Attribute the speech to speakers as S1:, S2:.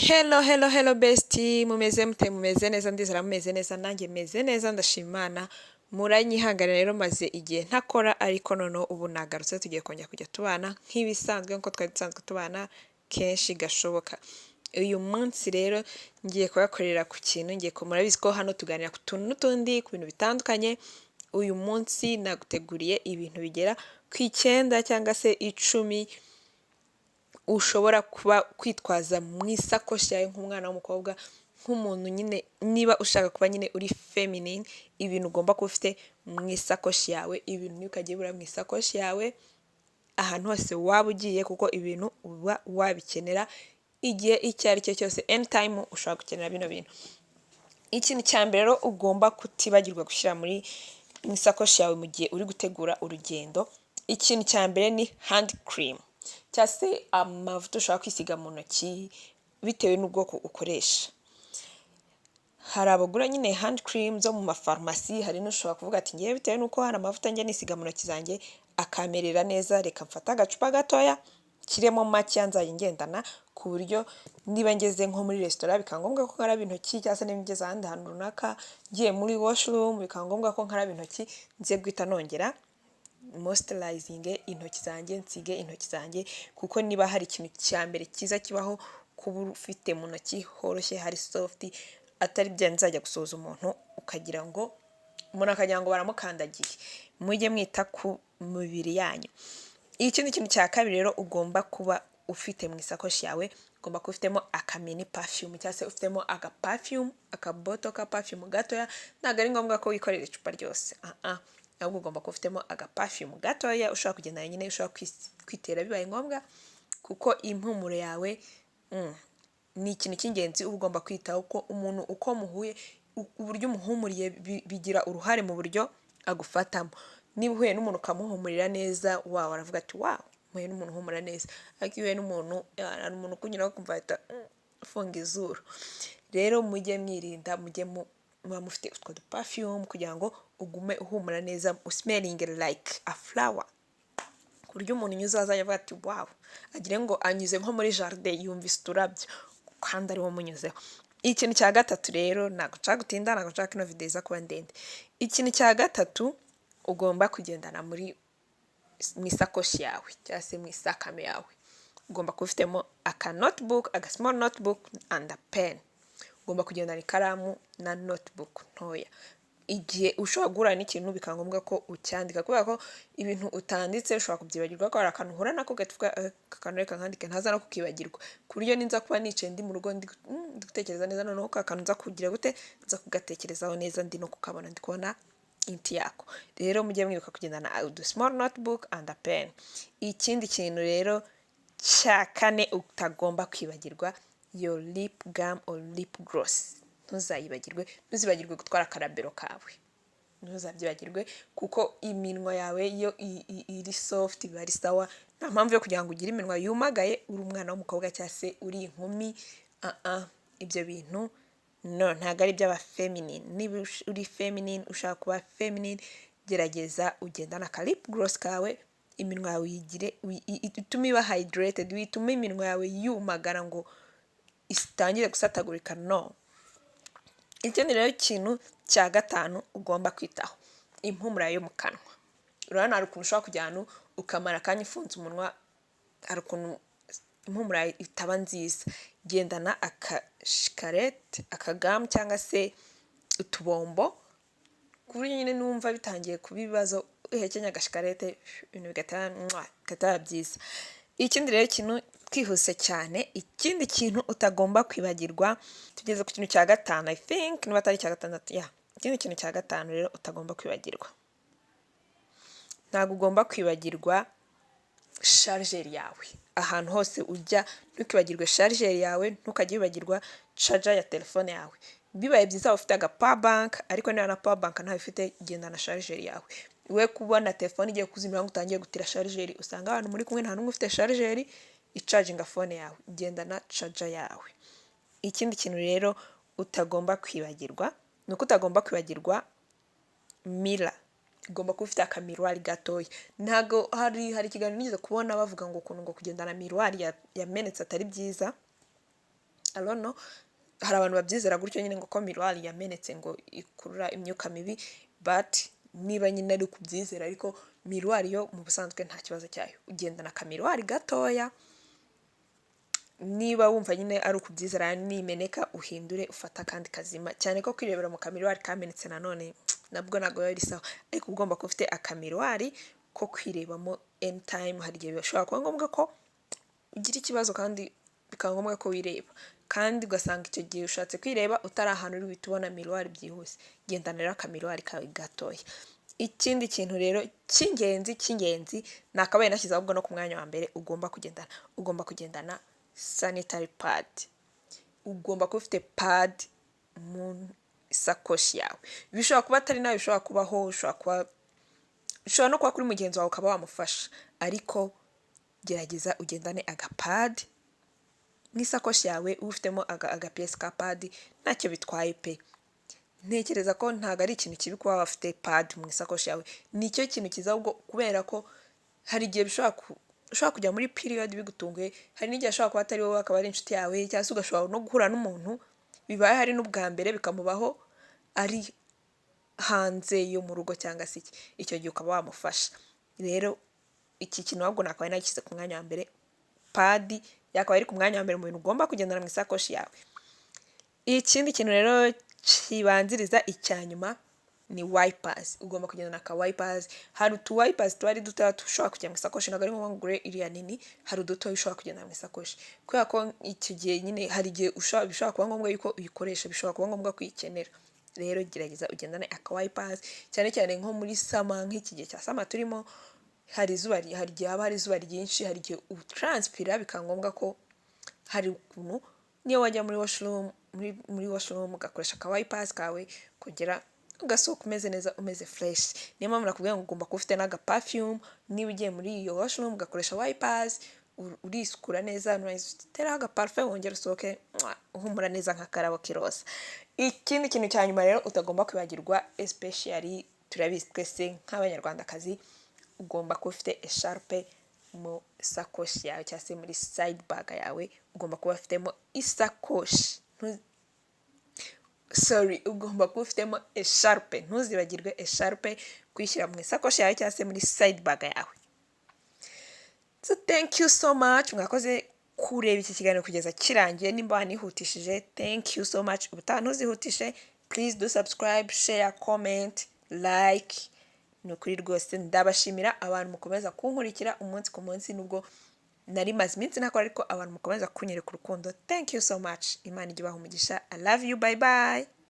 S1: Hello bestie, mumeze mute? Mumeze neza? Ndizera mumeze neza, nanjye meze neza ndashima Imana. Muranyihangana rero maze igihe ntakora, ariko noneho ubu nagarutse tugiye kongera kujya tubana nk'ibisanzwe nkuko twari dusanzwe tubana kenshi gashoboka. Uyu munsi rero ngiye kubakorera ku kintu, murabizi ko hano tuganira ku tuntu n'utundi, ku bintu bitandukanye. Uyu munsi naguteguriye ibintu bigera ku 9 cyangwa se 10 ushobora kuba kwitwaza mu isakoshi yawe nk'umwana w'umukobwa, nk'umuntu nyine niba ushaka kuba nyine uri feminine, ibintu ugomba kuba ufite mu isakoshi yawe. Ibintu ntukajye bura mu isakoshi yawe ahantu hose waba ugiye, kuko ibintu uba wabikenera igihe icyo ari cyo cyose, anytime ushobora gukenera bino bintu. Ikintu cya mbere rero ugomba kutibagirwa gushyira mu isakoshi yawe mu gihe uri gutegura urugendo, ikintu cya mbere ni hand cream cyangwa se amavuta ushobora kwisiga mu ntoki bitewe n'ubwoko ukoresha. Hari abagura nyine hand cream zo mu mafarumasi, hari n'ushobora kuvuga ati ngewe bitewe n'uko hari amavuta njya nisiga mu ntoki zanjye akamerera neza, reka mfata agacupa gatoya kiremo make nzajya ngendana, ku buryo niba ngeze nko muri resitora bikaba ngombwa ko nkaraba intoki, cyangwa se niba ngeze ahandi hantu runaka ngiye muri washroom bikaba ngombwa ko nkaraba intoki, nze guhita nongera moisturizing intoki zanjye, nsige intoki zanjye. Kuko niba hari ikintu cya mbere cyiza kibaho kuba ufite mu ntoki horoshye, hari soft, atari bya nzajya gusoza umuntu ukagira ngo umuntu akagira ngo baramukandagiye. Mujye mwita ku mibiri yanyu. Ikindi kintu cya kabiri rero ugomba kuba ufite mu isakoshi yawe, ugomba kuba ufitemo akamini perfume cyangwa se ufitemo aga perfume, akaboto ka perfume gatoya. Ntabwo ari ngombwa ko wikorera icupa ryose, ahubwo ugomba kuba ufitemo aga perfume gatoya ushobora kugendana nyine, ushobora kwitera bibaye ngombwa, kuko impumuro yawe ni ikintu cy'ingenzi uba ugomba kwitaho. Ko umuntu uko muhuye, uburyo umuhumuriye bigira uruhare mu buryo agufatamo. Niba uhuye n'umuntu ukamuhumurira neza, wawe aravuga ati wawe muhuye n'umuntu uhumura neza, ariko iyo uhuye n'umuntu hari umuntu ukunyuraho ukumva ahita afunga izuru. Rero mujye mwirinda, mujye muba mufite utwo du perfume kugira ngo ugume uhumura neza, smelling like a flower, ku buryo umuntu unyuze azajya avuga ati wow, agire ngo anyuze nko muri jardin yumvise uturabyo kandi ariwo munyuzeho. Ikintu cya gatatu rero, ntabwo nshaka gutinda, ntabwo nshaka ino video iza kuba ndende. Ikintu cya gatatu ugomba kugendana mu isakoshi yawe cyangwa se mu isakame yawe, ugomba kuba ufitemo aka notebook, aga small notebook and a pen. Ugomba kugendana ikaramu na notebook ntoya. Igihe ushobora guhura n'ikintu bikaba ngombwa ko ucyandika, kubera ko ibintu utanditse ushobora kubyibagirwa, ko hari akantu uhura nako ugatuvuga akantu reka nkandike ntaza no kukibagirwa, ku buryo ninza kuba nicaye ndi mu rugo ndi gutekereza neza, noneho ka kantu nza kugira gute, nza kugatekerezaho neza ndi no kukabona, ndi kubona inti yako. Rero mujye mwibuka kugendana a small notebook and a pen. Ikindi kintu rero cya kane utagomba kwibagirwa, your lip gum or lip gloss. Ntuzibagirwe gutwara akarabero kawe, ntuzabyibagirwe, kuko iminwa yawe iyo iri soft biba ari sawa. Nta mpamvu yo kugira ngo ugire iminwa yumagaye uri umwana w'umukobwa cyangwa se uri inkumi. Ibyo bintu no, ntabwo ari iby'aba feminine. Niba uri feminine, ushaka kuba feminine, gerageza ugendana aka lip gloss kawe, iminwa yawe yigire itume iba hydrated, witume iminwa yawe yumagara ngo itangire gusatagurika, no. Ikindi rero ikintu cya gatanu ugomba kwitaho, impumuro yo mu kanwa. Urabona hari ukuntu ushobora kujya ahantu ukamara akanya ufunze umunwa, hari ukuntu impumuro itaba nziza. Gendana akashikarete, akagamu cyangwa se utubombo, ku buryo nyine numva bitangiye kuba ibibazo uhekenya agashikarete ibintu bigataba byiza. Ikindi rero ikintu twihuse cyane, ikindi kintu utagomba kwibagirwa, tugeze ku kintu cya gatanu I think, niba atari cya gatandatu, ikindi kintu cya gatanu rero utagomba kwibagirwa, ntabwo ugomba kwibagirwa charger yawe. Ahantu hose ujya ntukibagirwe charger yawe, ntukajye wibagirwa charger ya telefone yawe. Bibaye byiza ufite aga power bank, ariko niba na power bank ntayo ufite, genda na charger yawe. We kubona telefone igiye kuzimira ngo utangiye gutira charger, usanga abantu muri kumwe nta n'umwe ufite charger icharginga phone yawe, genda na charger yawe. Ikindi kintu rero utagomba kwibagirwa, nuko utagomba kwibagirwa mirror. Ugomba kuba ufite akamiruwari gatoya. Ntago hari ikiganiro nigeze kubona bavuga ngo ukuntu ngo kugendana miruwari yamenetse atari byiza, I don't know, hari abantu babyizera gutyo nyine ngo ko miroir yamenetse ngo ikurura imyuka mibi, but niba nyine ari kubyizera, ariko miroir yo mu busanzwe nta kibazo cyayo, ugendana akamiroir gatoya, niba wumva nyine ari ukubyizera nimeneka uhindure ufata kandi kazima, cyane ko kwirebera mu kamiroir kamenetse nanone nabwo ntabwo yari sawa, ariko ugomba kuba ufite akamiroir ko kwirebamo anytime. Hari igihe bishobora kuba ngombwa ko ugira ikibazo kandi bikaba ngombwa ko wireba, kandi ugasanga icyo gihe ushatse kwireba utari ahantu uri buhite ubona miroir byihuse, gendana rero akamiroir kawe gatoya. Ikindi kintu rero cy'ingenzi nakabaye nashyize ahubwo no ku mwanya wa mbere ugomba kugendana sanitary pad. Ugomba kuba ufite pad mu isakoshi yawe, bishobora kuba atari nawe, bishobora kubaho, ushobora no kuba kuri mugenzi wawe ukaba wamufasha, ariko gerageza ugendane agapad mu isakoshi yawe, ufitemo agapiyesi ka pad ntacyo bitwaye pe. Ntekereza ko ntabwo ari ikintu kibi kuba wafite pad mu isakoshi yawe, nicyo kintu kiza ahubwo, kubera ko hari igihe ushobora kujya muri period bigutunguye, hari n'igihe ashobora kuba atari wowe, akaba ari inshuti yawe, cyangwa se ugashobora no guhura n'umuntu bibaye hari n'ubwa mbere bikamubaho ari hanze yo mu rugo cyangwa se icyo gihe ukaba wamufasha. Rero iki kintu ahubwo nakabaye nagishyize ku mwanya wa mbere, pad yakaba ari ku mwanya wa mbere mu bintu ugomba kugendana mu isakoshi yawe. Ikindi kintu rero kibanziriza icya nyuma ni wipers. Ugomba kugendana aka wipers. Hari utu wipers twari dutoya dushobora kujya mu isakoshi, ntabwo ari ngombwa ngo ugure iriya nini, hari udutoya ushobora kugendana mu isakoshi, kubera ko icyo gihe nyine hari igihe bishobora kuba ngombwa yuko uyikoresha, bishobora kuba ngombwa kuyikenera. Rero gerageza ugendane aka wipers, cyane cyane nko muri sama, nk'iki gihe cya sama turimo, hari igihe haba hari izuba ryinshi, hari igihe utranspira bikaba ngombwa ko hari ukuntu niyo wajya muri washroom ugakoresha aka wipers kawe kugira ugasohoka umeze neza, umeze fresh. Niyo mpamvu nakubwiye ngo ugomba kuba ufite n'aga perfume, niba ugiye muri iyo washroom ugakoresha wipers, urisukura neza, uteraho aga parfum, wongera usohoke uhumura neza nk'akarabo k'iroza. Ikindi kintu cya nyuma rero utagomba kwibagirwa, especially turabizi twese nk'abanyarwandakazi, ugomba kuba ufite esharpe mu sakoshi yawe, cyangwa se muri side bag yawe ugomba kuba ufitemo isakoshi. Ugomba kuba ufitemo esharpe, ntuzibagirwe esharpe kuyishyira mu isakoshi yawe cyangwa se muri side bag yawe. So thank you so much, mwakoze kureba iki kiganiro kugeza kirangiye. Nimba wanihutishije, thank you so much. Ubutaha ntuzihutishe, please do subscribe, share, comment, like. Ni ukuri rwose ndabashimira abantu mukomeza kunkurikira umunsi ku munsi, nubwo nari maze iminsi nakora, ariko abantu mukomeza kunyereka urukundo. Thank you so much. Imana ijye ibaha umugisha. I love you. Bye bye.